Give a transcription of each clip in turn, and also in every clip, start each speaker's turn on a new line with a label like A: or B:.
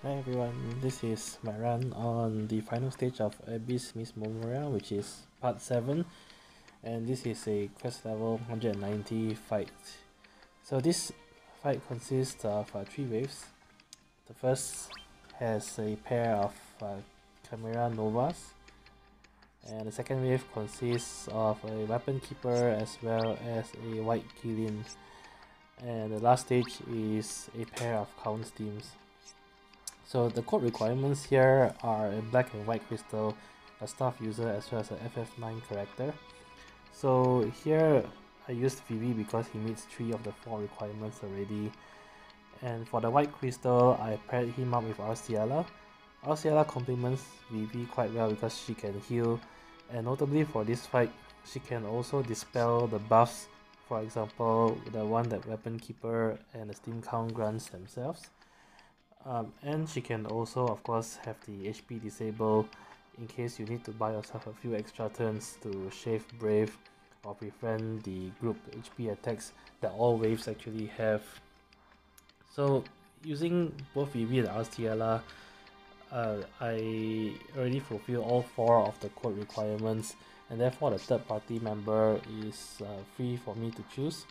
A: Hi everyone, this is my run on the final stage of Abyss Miss Memorial, which is part 7, and this is a quest level 190 fight. So this fight consists of 3 waves. The first has a pair of Chimera Novas, and the second wave consists of a Weapon Keeper as well as a White Killian, and the last stage is a pair of Count Steams. So the code requirements here are a black and white crystal, a staff user as well as a FF9 character. So here I used Vivi because he meets 3 of the 4 requirements already. And for the white crystal, I paired him up with Arciela. Arciela complements Vivi quite well because she can heal, and notably for this fight, she can also dispel the buffs, for example the one that Weapon Keeper and the Steam Count grants themselves. And she can also of course have the HP disable in case you need to buy yourself a few extra turns to shave Brave or prevent the group HP attacks that all waves actually have. So using both Vivi and Arciela, I already fulfill all 4 of the code requirements, and therefore the third party member is free for me to choose.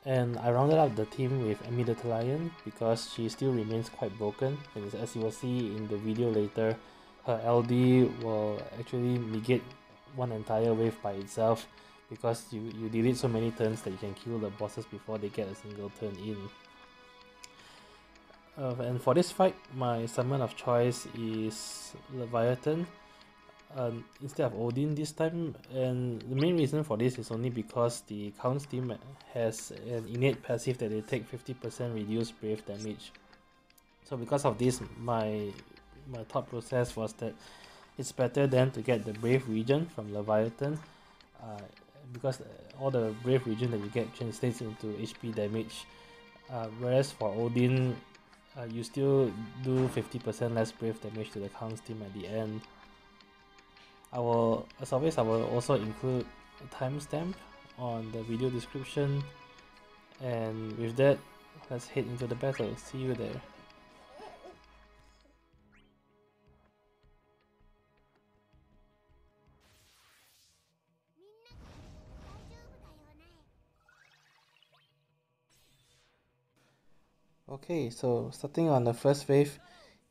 A: And I rounded up the team with Emmy the Lion because she still remains quite broken. And as you will see in the video later, her LD will actually negate one entire wave by itself because you delete so many turns that you can kill the bosses before they get a single turn in. And for this fight, my summon of choice is Leviathan instead of Odin this time, and the main reason for this is only because the Count's team has an innate passive that they take 50% reduced brave damage. So because of this, my thought process was that it's better than to get the brave region from Leviathan, uh, because all the brave region that you get translates into HP damage, whereas for Odin, you still do 50% less brave damage to the Count's team at the end. As always, I will also include a timestamp on the video description, and with that, let's head into the battle. See you there. Okay, so starting on the first wave,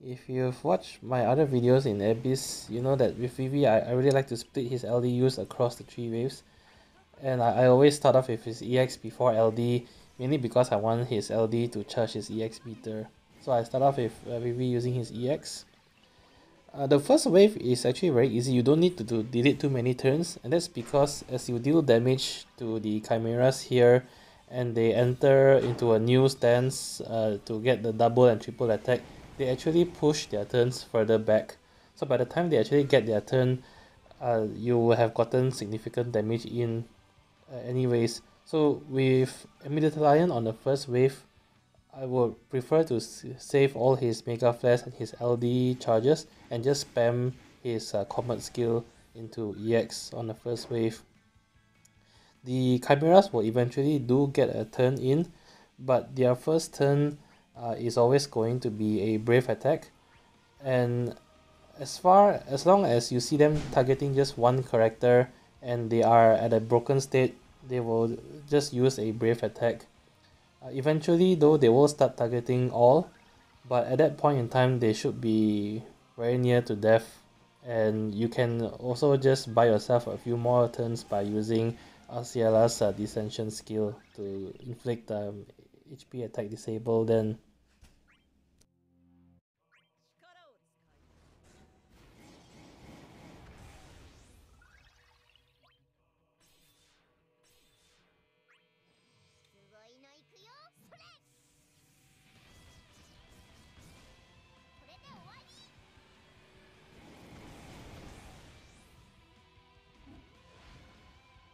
A: if you've watched my other videos in Abyss, you know that with Vivi, I really like to split his LDUs across the 3 waves. And I always start off with his EX before LD, mainly because I want his LD to charge his EX meter. So I start off with Vivi using his EX. The first wave is actually very easy, you don't need to delete too many turns, and that's because as you deal damage to the chimeras here and they enter into a new stance to get the double and triple attack, they actually push their turns further back. So by the time they actually get their turn, you will have gotten significant damage in anyways. So with Immediate Lion on the first wave, I would prefer to save all his Mega Flash and his LD charges and just spam his Comet skill into EX on the first wave. The Chimeras will eventually do get a turn in, but their first turn is always going to be a Brave attack, and as long as you see them targeting just one character and they are at a broken state, they will just use a Brave attack. Eventually though, they will start targeting all, but at that point in time they should be very near to death, and you can also just buy yourself a few more turns by using Arciela's Dissension skill to inflict HP attack disable. Then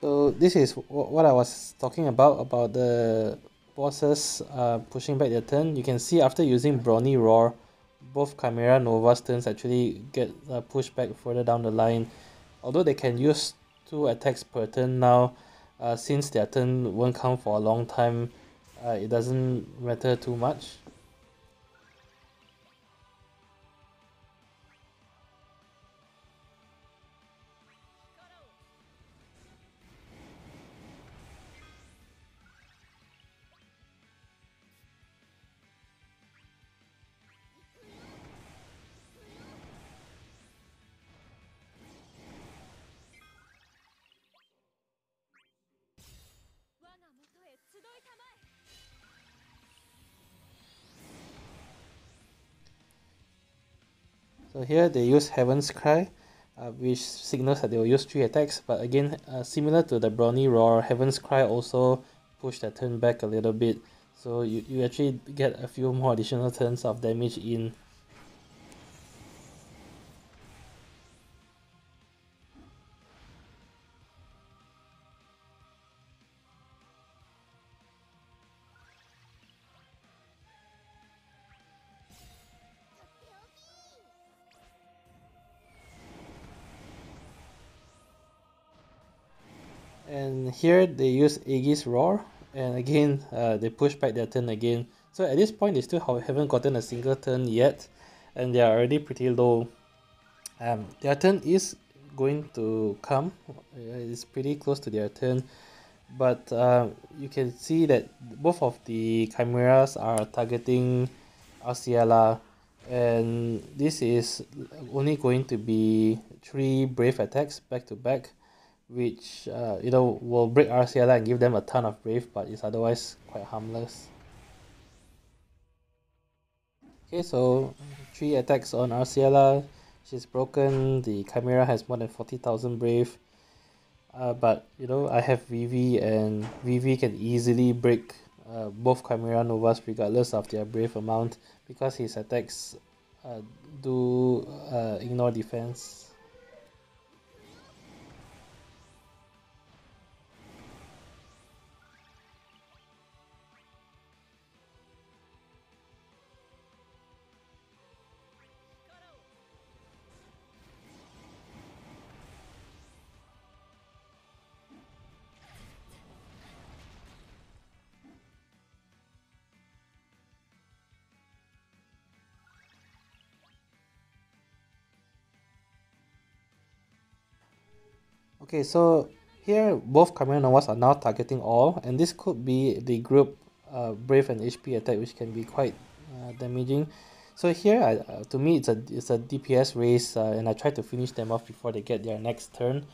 A: so this is what I was talking about the bosses pushing back their turn. You can see after using Brawny Roar, both Chimera Nova's turns actually get pushed back further down the line. Although they can use 2 attacks per turn now, since their turn won't come for a long time, it doesn't matter too much. So here they use Heaven's Cry, which signals that they will use 3 attacks, but again, similar to the Brawny Roar, Heaven's Cry also push the turn back a little bit, so you actually get a few more additional turns of damage in. And here they use Aegis Roar, and again they push back their turn again. So at this point they still haven't gotten a single turn yet, and they are already pretty low. Their turn is going to come, it's pretty close to their turn, but you can see that both of the Chimeras are targeting Arciela, and this is only going to be 3 Brave attacks back to back, which will break Arciela and give them a ton of Brave, but is otherwise quite harmless. Okay, so 3 attacks on Arciela, she's broken, the Chimera has more than 40,000 Brave, but I have Vivi, and Vivi can easily break both Chimera Novas regardless of their Brave amount, because his attacks do ignore defense. Okay, so here both Chimera Novas are now targeting all, and this could be the group Brave and HP attack, which can be quite damaging. So here, to me, it's a DPS race, and I try to finish them off before they get their next turn.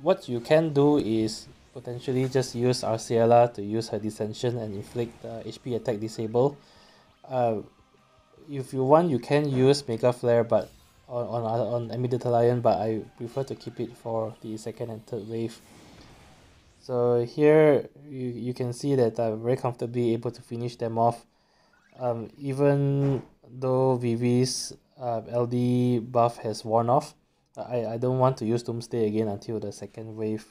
A: What you can do is potentially just use Arciela to use her Dissension and inflict HP attack disable. Uh, if you want, you can use Mega Flare, but on Immediate Lion, but I prefer to keep it for the second and third wave. So here you can see that I'm very comfortably able to finish them off. Even though Vivi's LD buff has worn off, I don't want to use Doomsday again until the second wave.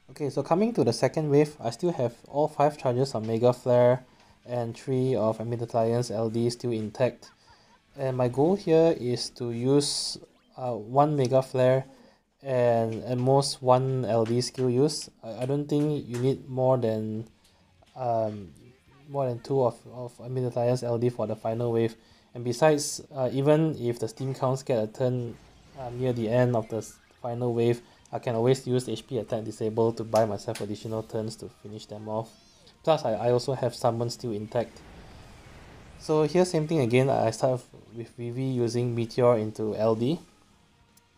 A: Okay, so coming to the second wave, I still have all 5 charges of Mega Flare and 3 of Immediate Lion's LD still intact. And my goal here is to use 1 Mega Flare and at most 1 LD skill use. I don't think you need more than 2 of Immediate Lion's LD for the final wave. And besides, even if the Steam counts get a turn near the end of the final wave, I can always use HP attack disable to buy myself additional turns to finish them off. Plus, I also have summon still intact. So here same thing again, I start with Vivi using Meteor into LD.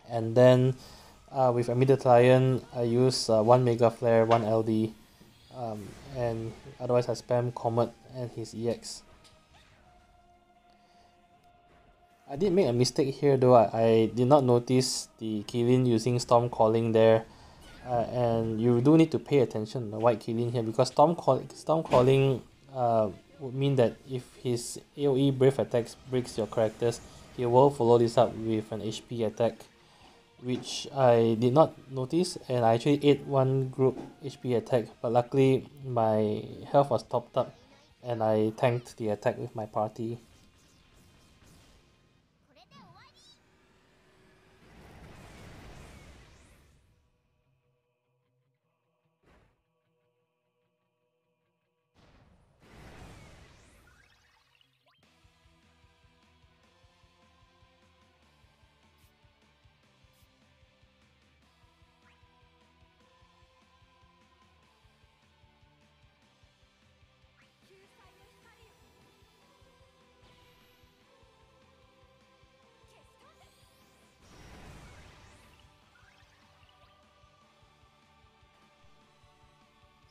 A: And then with Immediate Lion, I use 1 Mega Flare, 1 LD. And otherwise I spam Comet and his EX. I did make a mistake here though. I did not notice the Keelan using Storm Calling there, and you do need to pay attention to the White Keelan here, because Storm Calling would mean that if his AoE Brave attacks breaks your characters, he will follow this up with an HP attack, which I did not notice, and I actually ate 1 group HP attack, but luckily my health was topped up and I tanked the attack with my party.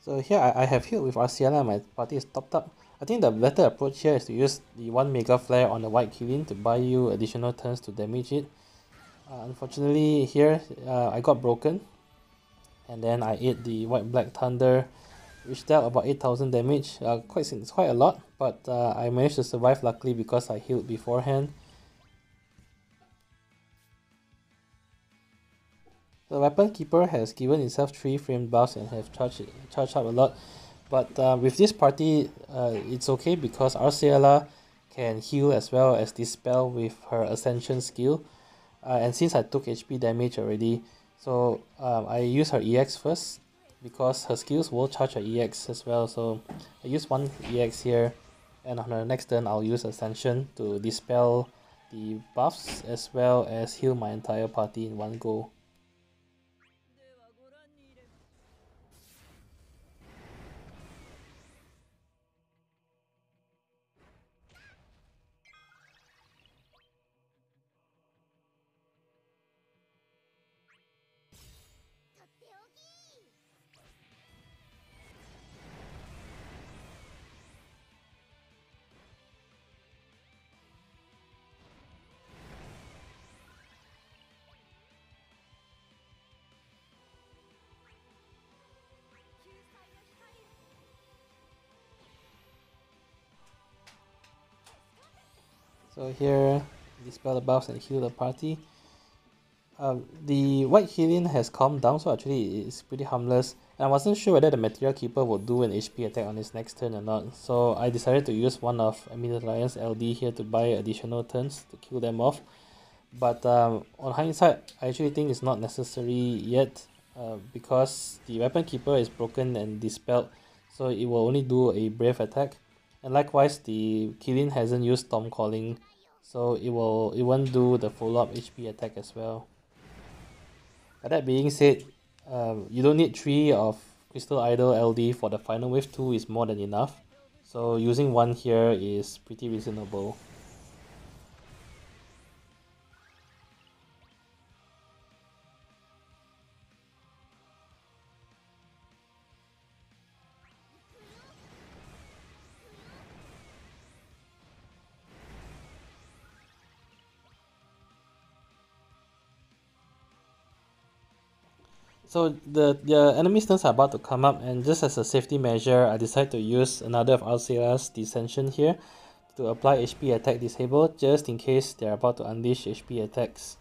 A: So here I have healed with Arciela, my party is topped up. I think the better approach here is to use the 1 Mega Flare on the White Kilin to buy you additional turns to damage it. Unfortunately here I got broken, and then I ate the White Black Thunder, which dealt about 8000 damage. It's quite a lot, but I managed to survive luckily because I healed beforehand. The Weapon Keeper has given itself 3 frame buffs and have charged up a lot. But with this party, it's okay because Arciela can heal as well as dispel with her Ascension skill. And since I took HP damage already, so I use her EX first because her skills will charge her EX as well. So I use 1 EX here, and on the next turn I'll use Ascension to dispel the buffs as well as heal my entire party in one go. So here, dispel the buffs and heal the party. The White Kilin has calmed down, so actually it's pretty harmless. And I wasn't sure whether the Material Keeper would do an HP attack on his next turn or not, so I decided to use one of Amulet Lion's LD here to buy additional turns to kill them off. But on hindsight, I actually think it's not necessary yet, because the Weapon Keeper is broken and dispelled, so it will only do a Brave attack. And likewise, the Kilin hasn't used Storm Calling, so it won't do the follow-up HP attack as well. But that being said, you don't need 3 of Crystal Idol LD for the final wave. 2 is more than enough, so using 1 here is pretty reasonable. So the enemy turns are about to come up, and just as a safety measure, I decided to use another of Arciela's Dissension here to apply HP attack disable, just in case they're about to unleash HP attacks.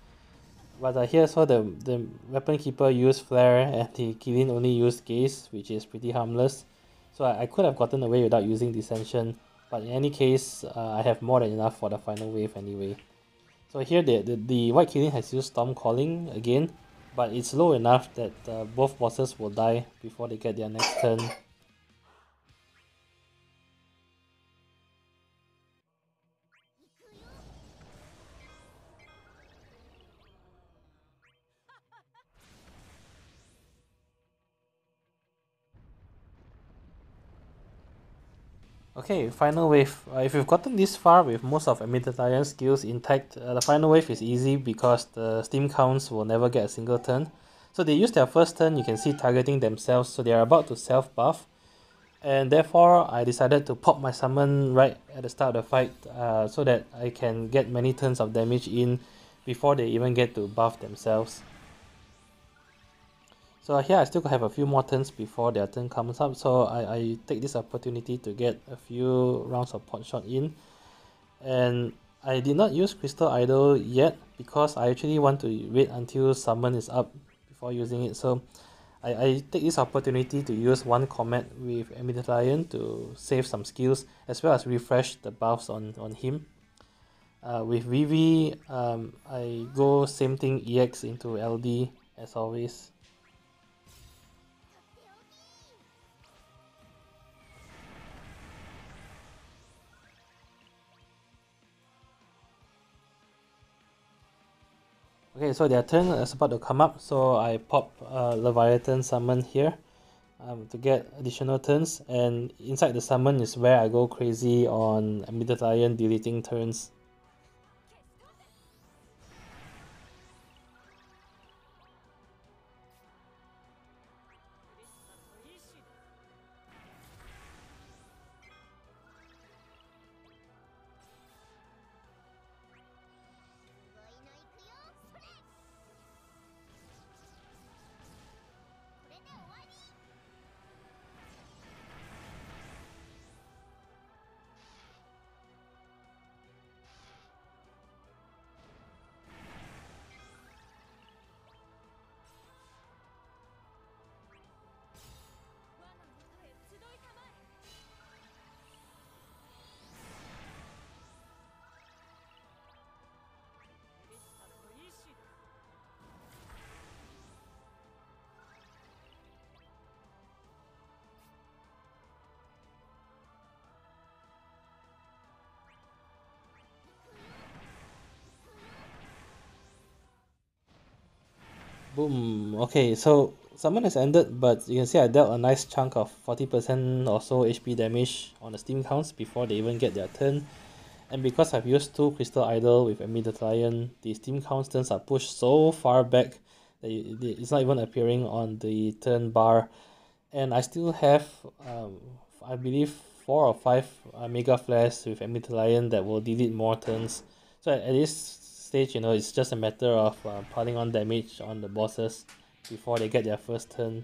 A: But here saw the Weapon Keeper used Flare and the Kilin only used Gaze, which is pretty harmless. So I could have gotten away without using Dissension, but in any case, I have more than enough for the final wave anyway. So here the White Kilin has used Storm Calling again, but it's low enough that both bosses will die before they get their next turn. Okay, final wave. If you've gotten this far with most of Amidalayan's skills intact, the final wave is easy because the steam counts will never get a single turn. So they use their first turn, you can see targeting themselves, so they are about to self-buff. And therefore, I decided to pop my summon right at the start of the fight, so that I can get many turns of damage in before they even get to buff themselves. So here I still have a few more turns before their turn comes up, so I take this opportunity to get a few rounds of pot shot in. And I did not use Crystal Idol yet because I actually want to wait until summon is up before using it. So I take this opportunity to use one Comet with Amulet Lion to save some skills as well as refresh the buffs on him. With Vivi, I go same thing, EX into LD as always. Okay, so their turn is about to come up, so I pop Leviathan summon here to get additional turns, and inside the summon is where I go crazy on Amulet Lion deleting turns. Boom. Okay, so summon has ended, but you can see I dealt a nice chunk of 40% or so HP damage on the steam counts before they even get their turn. And because I've used 2 Crystal Idol with Immediate Lion, the steam counts turns are pushed so far back that it's not even appearing on the turn bar. And I still have, I believe, 4 or 5 Mega Flares with Immediate Lion that will delete more turns. So at this stage, you know, it's just a matter of piling on damage on the bosses before they get their first turn.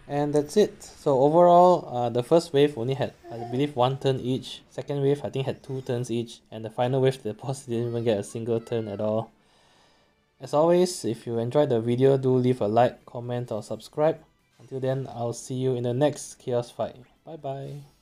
A: And that's it. So overall, the first wave only had, I believe, 1 turn each. Second wave, I think, had 2 turns each. And the final wave, the boss didn't even get a single turn at all. As always, if you enjoyed the video, do leave a like, comment or subscribe. Until then, I'll see you in the next Chaos fight. Bye bye.